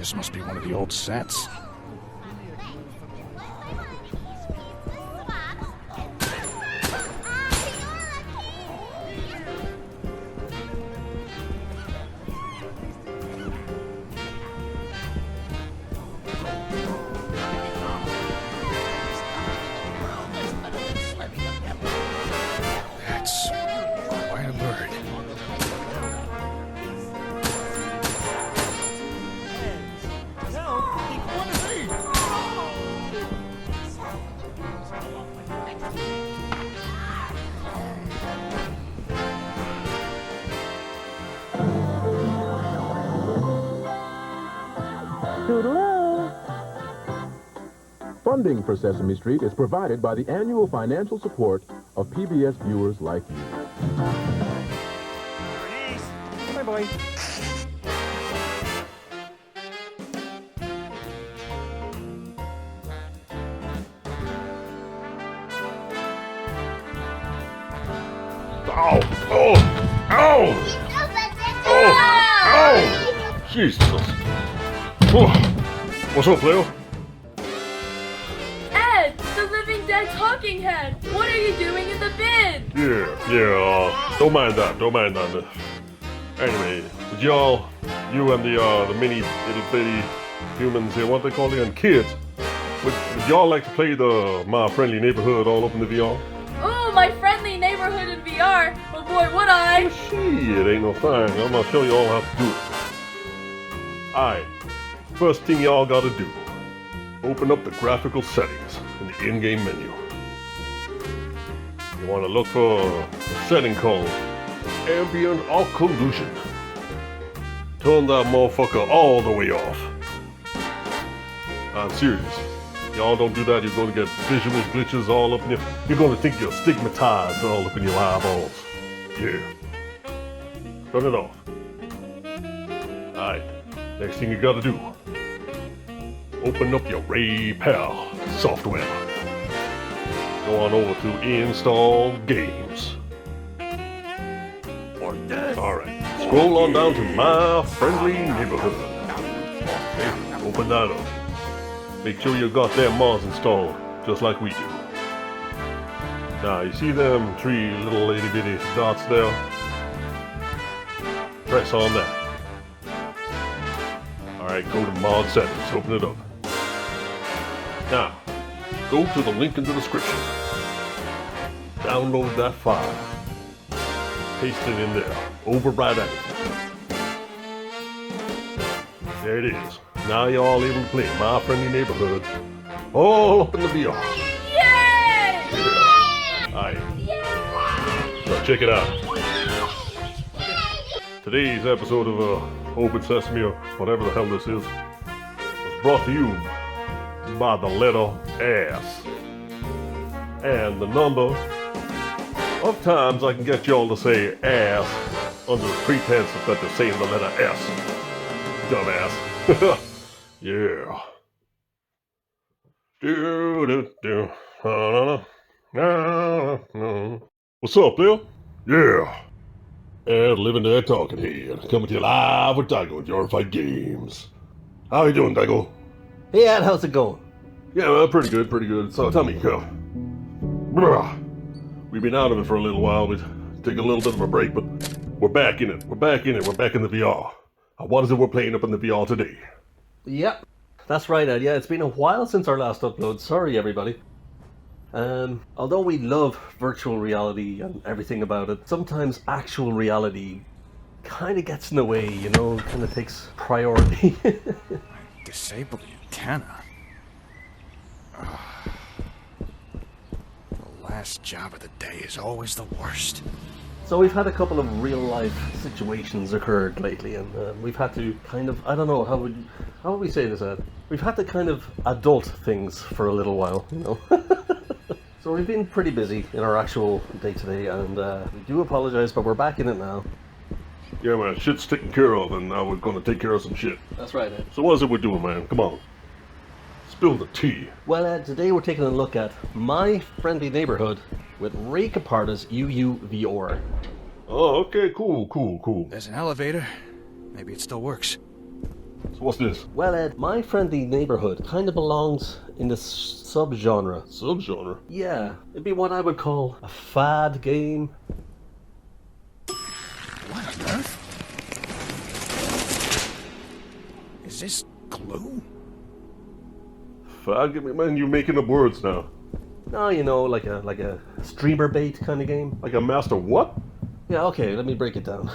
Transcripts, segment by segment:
This must be one of the old sets. That's quite a bird. Funding for Sesame Street is provided by the annual financial support of PBS viewers like you. Come here, boy. Ow! Oh! Ow! Oh! Ow! Jesus! Oh. What's up, Leo? Ed, the living dead talking head. What are you doing in the bin? Yeah, don't mind that, Anyway, would y'all, you and the mini little bitty humans here, what they call it, and kids, would y'all like to play the My Friendly Neighborhood all up in the VR? Oh, my friendly neighborhood in VR. Oh boy, would I? Shit, ain't no thing. I'm gonna show you all how to do it. Alright, first thing y'all gotta do, open up the graphical settings in the in-game menu. You wanna look for a setting called Ambient Occlusion. Turn that motherfucker all the way off. I'm serious. Y'all don't do that, you're gonna get visual glitches all up in your... You're gonna think you're stigmatized all up in your eyeballs. Yeah. Turn it off. Alright, next thing you gotta do. Open up your Raipal software. Go on over to Install Games. Alright, scroll on down to My Friendly Neighborhood. Okay, open that up. Make sure you got their mods installed, just like we do. Now, you see them three little itty bitty dots there? Press on that. Alright, go to mod settings, open it up. Now, go to the link in the description. Download that file. Paste it in there. Override everything. There it is. Now you're all able to play My Friendly Neighborhood all up in the VR. Yay! Alright. So check it out. Today's episode of Open Sesame, or whatever the hell this is, was brought to you by the letter S. And the number of times I can get y'all to say ass under the pretense that they're saying the letter S. Dumbass. Yeah. What's up, Leo? Yeah. And living there talking here. Coming to you live with Dago at VRified Games. How you doing, Dago? Hey, Ed, how's it going? Yeah, well, pretty good. So tell me, we've been out of it for a little while. We take a little bit of a break, but we're back in it. We're back in the VR. What is it we're playing up in the VR today? Yep, that's right, Ed. Yeah, it's been a while since our last upload. Sorry, everybody. Although we love virtual reality and everything about it, sometimes actual reality kind of gets in the way, you know, kind of takes priority. Disable the antenna. The last job of the day is always the worst. So we've had a couple of real-life situations occurred lately, and we've had to kind of, I don't know, how would we say this, Ed? We've had to kind of adult things for a little while, you know? So we've been pretty busy in our actual day-to-day, and we do apologize, but we're back in it now. Yeah, man, shit's taken care of, and now we're gonna take care of some shit. That's right, Ed. So what is it we're doing, man? Come on. Spill the tea. Well, Ed, today we're taking a look at My Friendly Neighborhood with Ray Caparta's UUVR. Oh, okay, cool. There's an elevator. Maybe it still works. So what's this? Well, Ed, My Friendly Neighborhood kind of belongs in this subgenre. Subgenre? Yeah, it'd be what I would call a fad game. What on earth? Is this glue? Fag, man, you're making up words now. No, you know, like a streamer bait kind of game. Like a master what? Yeah, okay, let me break it down.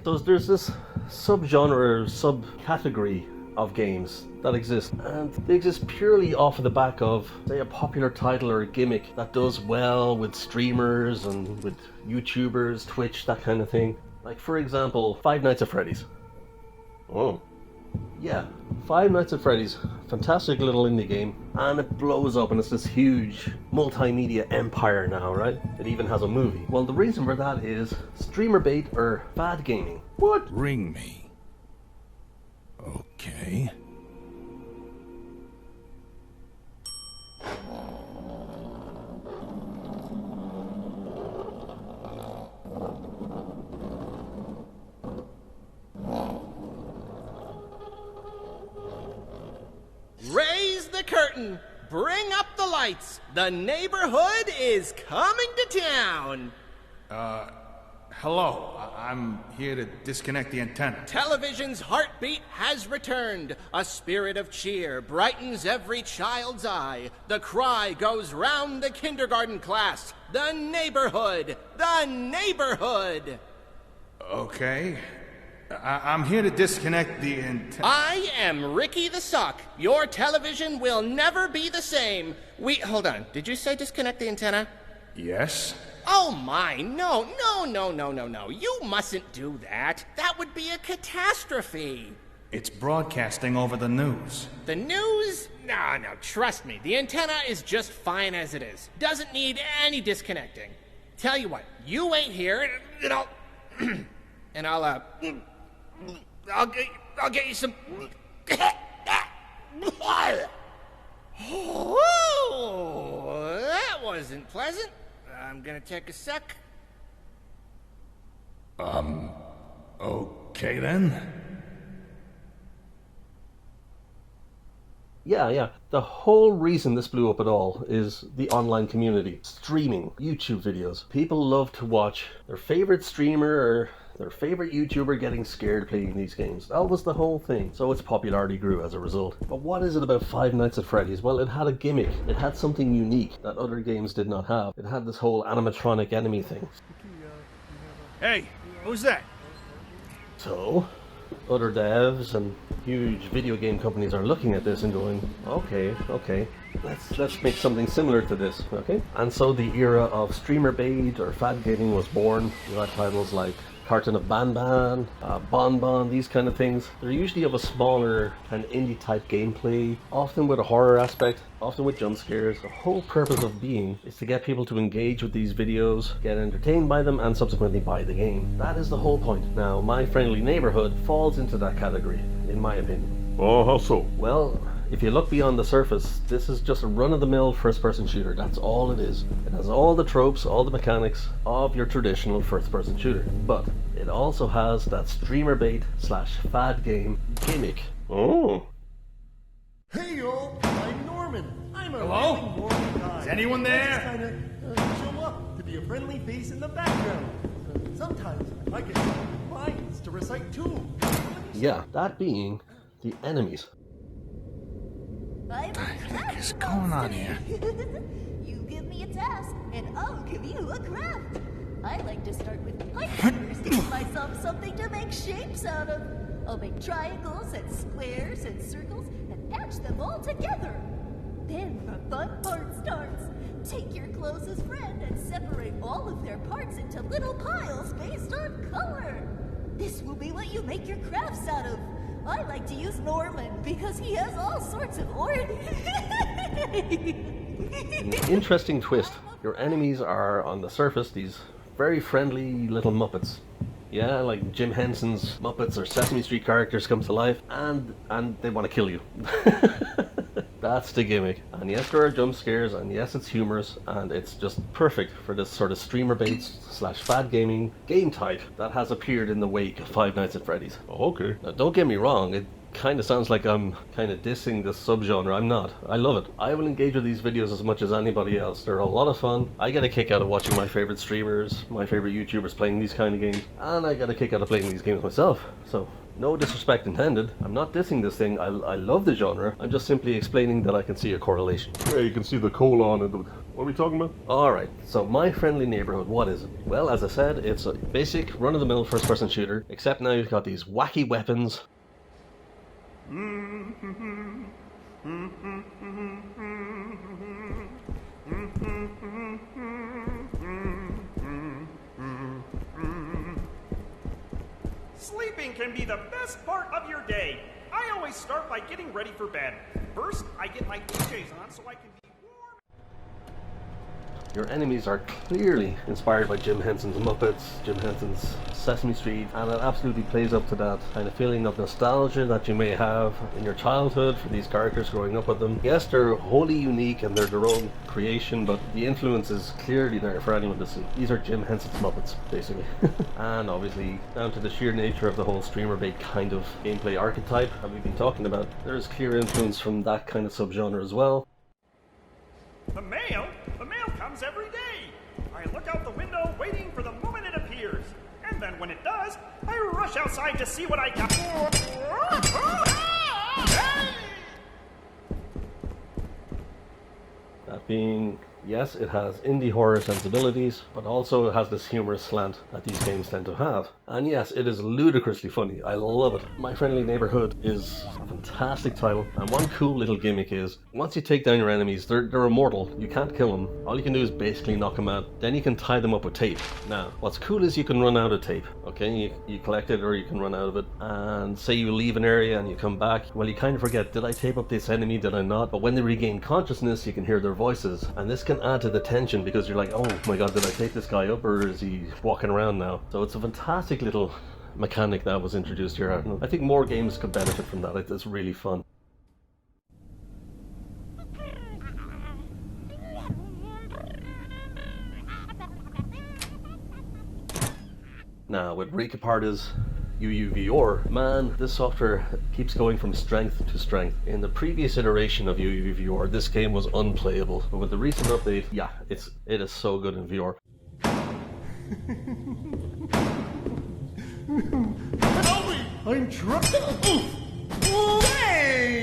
So there's this subgenre or subcategory of games that exist, and they exist purely off of the back of, say, a popular title or a gimmick that does well with streamers and with YouTubers, Twitch, that kind of thing. Like, for example, Five Nights at Freddy's. Oh. Yeah, Five Nights at Freddy's, fantastic little indie game, and it blows up and it's this huge multimedia empire now, right? It even has a movie. Well, the reason for that is streamer bait or fad gaming. What? Ring me. Okay. Raise the curtain. Bring up the lights. The neighborhood is coming to town. Hello. I'm here to disconnect the antenna. Television's heartbeat has returned. A spirit of cheer brightens every child's eye. The cry goes round the kindergarten class. The neighborhood. The neighborhood. Okay. I'm here to disconnect the antenna. I am Ricky the Sock. Your television will never be the same. Hold on. Did you say disconnect the antenna? Yes? Oh my, no. You mustn't do that. That would be a catastrophe. It's broadcasting over the news. The news? No, trust me. The antenna is just fine as it is. Doesn't need any disconnecting. Tell you what, you wait here and I'll... and I'll get you some... Oh, that wasn't pleasant. I'm gonna take a sec. Okay then. Yeah. The whole reason this blew up at all is the online community. Streaming, YouTube videos. People love to watch their favorite streamer or their favorite YouTuber getting scared playing these games. That was the whole thing. So its popularity grew as a result. But what is it about Five Nights at Freddy's? Well, it had a gimmick. It had something unique that other games did not have. It had this whole animatronic enemy thing. Hey, who's that? So, other devs and huge video game companies are looking at this and going, okay, let's make something similar to this, okay? And so the era of streamer bait or fad gaming was born. You had titles like Carton of Ban, Bon Bon, these kind of things. They're usually of a smaller kind of indie type gameplay, often with a horror aspect, often with jump scares. The whole purpose of being is to get people to engage with these videos, get entertained by them, and subsequently buy the game. That is the whole point. Now, My Friendly Neighborhood falls into that category, in my opinion. Oh, how so? Well, if you look beyond the surface, this is just a run-of-the-mill first-person shooter. That's all it is. It has all the tropes, all the mechanics of your traditional first-person shooter. But it also has that streamer bait / fad game gimmick. Oh. Hey y'all, I'm Norman. I'm a Hello? really boring guy. Is anyone there? I just kinda show up to be a friendly face in the background. Sometimes I get lines to recite too. Yeah, that being the enemies. What the heck is going on here? You give me a task, and I'll give you a craft. I like to start with my fingers to give myself something to make shapes out of. I'll make triangles and squares and circles and patch them all together. Then the fun part starts. Take your closest friend and separate all of their parts into little piles based on color. This will be what you make your crafts out of. I like to use Norman because he has all sorts of An interesting twist. Your enemies are, on the surface, these very friendly little Muppets. Yeah, like Jim Henson's Muppets or Sesame Street characters come to life, and they want to kill you. That's the gimmick. And yes, there are jump scares, and yes, it's humorous, and it's just perfect for this sort of streamer bait / fad gaming game type that has appeared in the wake of Five Nights at Freddy's. Okay. Now, don't get me wrong, kind of sounds like I'm kind of dissing this subgenre. I'm not. I love it. I will engage with these videos as much as anybody else. They're a lot of fun. I get a kick out of watching my favorite streamers, my favorite YouTubers playing these kind of games, and I get a kick out of playing these games myself. So, no disrespect intended. I'm not dissing this thing. I love the genre. I'm just simply explaining that I can see a correlation. Yeah, you can see the colon and the... What are we talking about? Alright, so My Friendly Neighborhood, what is it? Well, as I said, it's a basic run-of-the-mill first-person shooter, except now you've got these wacky weapons. Sleeping can be the best part of your day. I always start by getting ready for bed. First, I get my PJs on so I can be warm. Your enemies are clearly inspired by Jim Henson's Muppets, Jim Henson's Sesame Street, and it absolutely plays up to that kind of feeling of nostalgia that you may have in your childhood for these characters growing up with them. Yes, they're wholly unique and they're their own creation, but the influence is clearly there for anyone to see. These are Jim Henson's Muppets, basically. And obviously, down to the sheer nature of the whole streamer-bait kind of gameplay archetype that we've been talking about, there's clear influence from that kind of subgenre as well. The mail? The mail comes every day. I look out the window waiting for the moment it appears. And then when it does, I rush outside to see what I got. That being, yes, it has indie horror sensibilities, but also it has this humorous slant that these games tend to have. And yes, it is ludicrously funny. I love it. My Friendly Neighborhood is a fantastic title, and one cool little gimmick is, once you take down your enemies, they're immortal. You can't kill them. All you can do is basically knock them out. Then you can tie them up with tape. Now, what's cool is you can run out of tape, okay? You collect it or you can run out of it, and say you leave an area and you come back, well, you kind of forget, did I tape up this enemy, did I not? But when they regain consciousness, you can hear their voices, and this can add to the tension because you're like, oh my god, did I tape this guy up or is he walking around now? So it's a fantastic little mechanic that was introduced here. I think more games could benefit from that. It's really fun. Now with Raipal UUVR, man, this software keeps going from strength to strength. In the previous iteration of UUVR, this game was unplayable, but with the recent update, yeah, it is so good in VR. Help me! I'm trapped! Dang!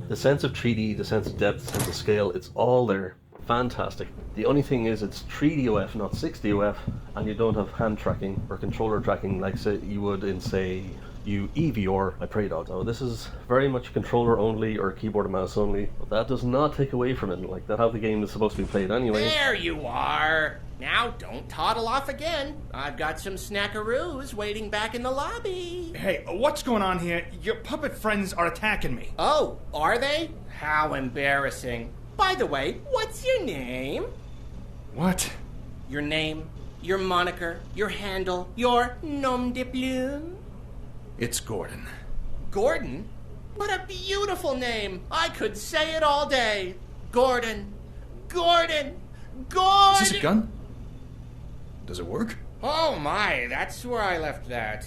The sense of 3D, the sense of depth, the sense of scale, it's all there. Fantastic. The only thing is it's 3DOF, not 6DOF, and you don't have hand tracking or controller tracking like say you would in, say, UUVR by Prey Dog. So this is very much controller only or keyboard and mouse only, but that does not take away from it. Like, that's how the game is supposed to be played anyway. There you are! Now don't toddle off again. I've got some snackaroos waiting back in the lobby. Hey, what's going on here? Your puppet friends are attacking me. Oh, are they? How embarrassing. By the way, what's your name? What? Your name, your moniker, your handle, your nom de plume? It's Gordon. Gordon? What a beautiful name! I could say it all day. Gordon. Gordon. Gordon! Is this a gun? Does it work? Oh my, that's where I left that.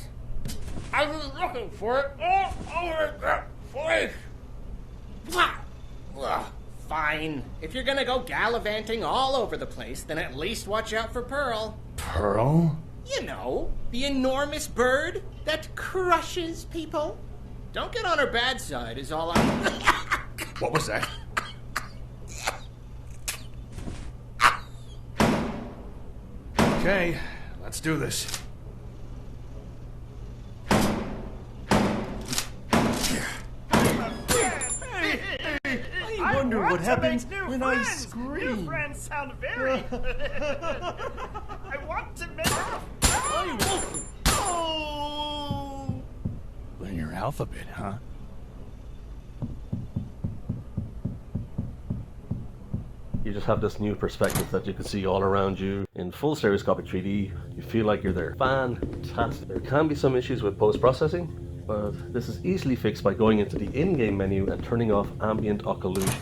I was looking for it all over the place. Ugh. Fine. If you're gonna go gallivanting all over the place, then at least watch out for Pearl. Pearl? You know, the enormous bird that crushes people. Don't get on her bad side is all I... What was that? Okay, let's do this. I wonder what happens when I New scream. friends sound very... I want to make... Oh! Learn your alphabet, huh? You just have this new perspective that you can see all around you in full stereoscopic 3D. You feel like you're there. Fantastic. There can be some issues with post-processing, but this is easily fixed by going into the in-game menu and turning off ambient occlusion.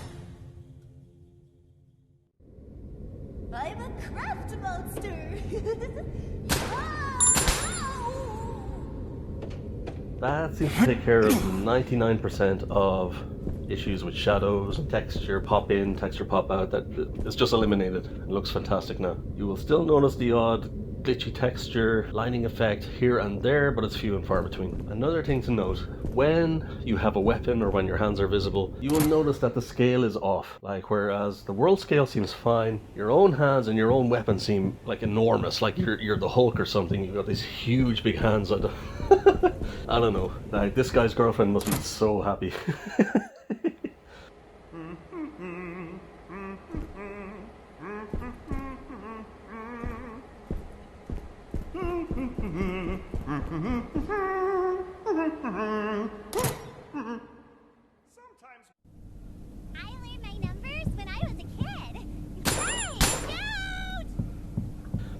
I'm a craft monster! That seems to take care of 99% of issues with shadows and texture pop in, texture pop out. That it's just eliminated. It looks fantastic now. You will still notice the odd glitchy texture, lining effect here and there, but it's few and far between. Another thing to note, when you have a weapon or when your hands are visible, you will notice that the scale is off. Like, whereas the world scale seems fine, your own hands and your own weapon seem like enormous, like you're the Hulk or something. You've got these huge big hands. I don't know. Like, this guy's girlfriend must be so happy. I learned my numbers when I was a kid. Hey, shoot!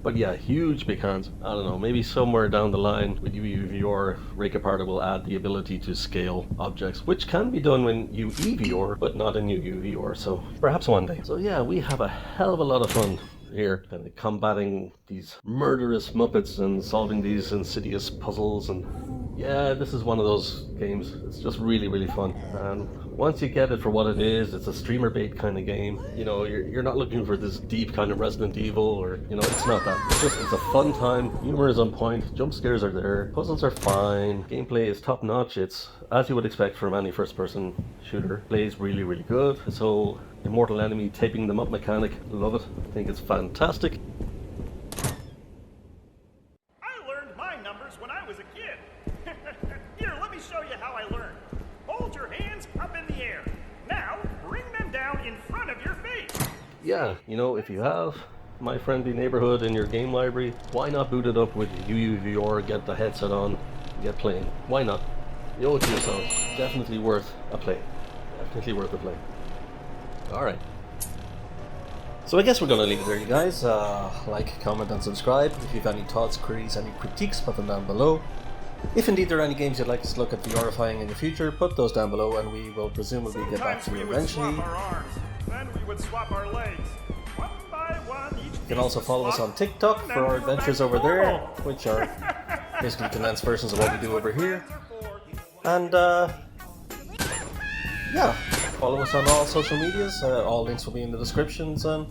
But yeah, huge big hands. I don't know, maybe somewhere down the line with UUVR, Raipal will add the ability to scale objects, which can be done when UUVR, but not in UUVR, so perhaps one day. So yeah, we have a hell of a lot of fun here, kind of combating these murderous Muppets and solving these insidious puzzles, and yeah, this is one of those games. It's just really, really fun. And once you get it for what it is, it's a streamer bait kind of game. You know, you're not looking for this deep kind of Resident Evil, or, you know, it's not that. It's a fun time. Humor is on point. Jump scares are there. Puzzles are fine. Gameplay is top notch. It's as you would expect from any first person shooter. Plays really, really good. This whole immortal enemy taping them up mechanic, love it. I think it's fantastic. I learned my numbers when I was a kid. Here, let me show you how I learned. Hold your hands up in the air. Now, bring them down in front of your face. Yeah, you know, if you have My Friendly Neighborhood in your game library, why not boot it up with UUVR, get the headset on, get playing? Why not? You owe it to yourself. Definitely worth a play. Definitely worth a play. Alright. So I guess we're going to leave it there, you guys. Like, comment and subscribe. If you have any thoughts, queries, any critiques, put them down below. If indeed there are any games you'd like us to look at VRifying in the future, put those down below and we will presumably get back to you eventually. Swap our arms, then we would swap our legs. One by one, each You can also follow us on TikTok for our adventures over there, which are basically condensed versions of what we do over here. And yeah, follow us on all social medias. All links will be in the descriptions, and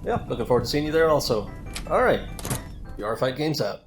yeah, looking forward to seeing you there also. Alright, VRified Games out.